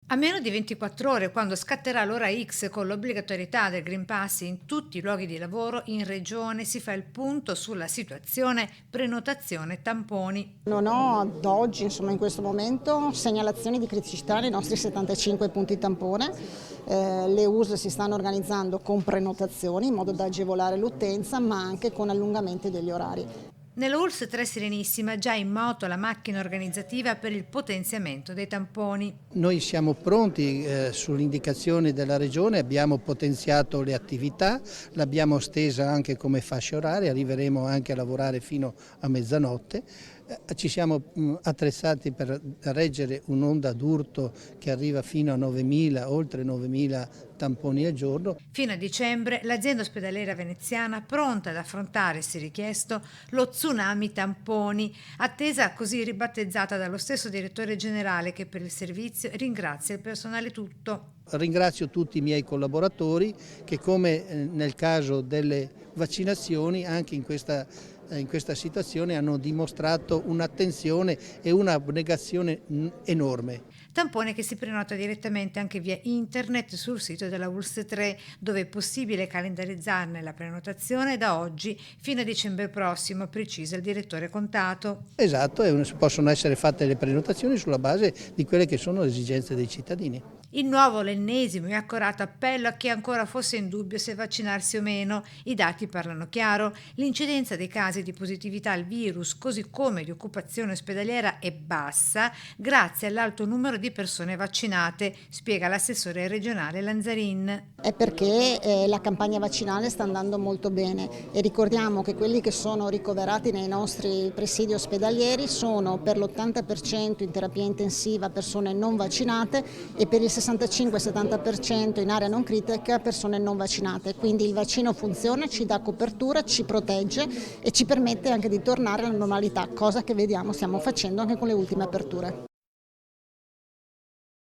A meno di 24 ore, quando scatterà l'ora X con l'obbligatorietà del Green Pass in tutti i luoghi di lavoro, in regione si fa il punto sulla situazione prenotazione tamponi. Non ho ad oggi, insomma in questo momento, segnalazioni di criticità nei nostri 75 punti tampone. Le USL si stanno organizzando con prenotazioni in modo da agevolare l'utenza, ma anche con allungamenti degli orari. Nella ULSS 3 Serenissima già in moto la macchina organizzativa per il potenziamento dei tamponi. Noi siamo pronti sull'indicazione della Regione, abbiamo potenziato le attività, l'abbiamo stesa anche come fascia oraria, arriveremo anche a lavorare fino a mezzanotte. Ci siamo attrezzati per reggere un'onda d'urto che arriva fino a 9.000, oltre 9.000 tamponi al giorno. Fino a dicembre l'azienda ospedaliera veneziana pronta ad affrontare, se richiesto, lo tsunami tamponi, attesa così ribattezzata dallo stesso direttore generale che per il servizio ringrazia il personale tutto. Ringrazio tutti i miei collaboratori che, come nel caso delle vaccinazioni, anche in questa situazione hanno dimostrato un'attenzione e un'abnegazione enorme. Tampone che si prenota direttamente anche via internet sul sito della ULSS 3, dove è possibile calendarizzarne la prenotazione da oggi fino a dicembre prossimo, precisa il direttore contato. Esatto, possono essere fatte le prenotazioni sulla base di quelle che sono le esigenze dei cittadini. Il nuovo, l'ennesimo e accorato appello a chi ancora fosse in dubbio se vaccinarsi o meno. I dati parlano chiaro. L'incidenza dei casi di positività al virus, così come di occupazione ospedaliera, è bassa grazie all'alto numero di persone vaccinate, spiega l'assessore regionale Lanzarin. È perché la campagna vaccinale sta andando molto bene e ricordiamo che quelli che sono ricoverati nei nostri presidi ospedalieri sono per l'80% in terapia intensiva persone non vaccinate e per il 65-70% in area non critica persone non vaccinate. Quindi il vaccino funziona, ci dà copertura, ci protegge e ci permette anche di tornare alla normalità, cosa che vediamo stiamo facendo anche con le ultime aperture.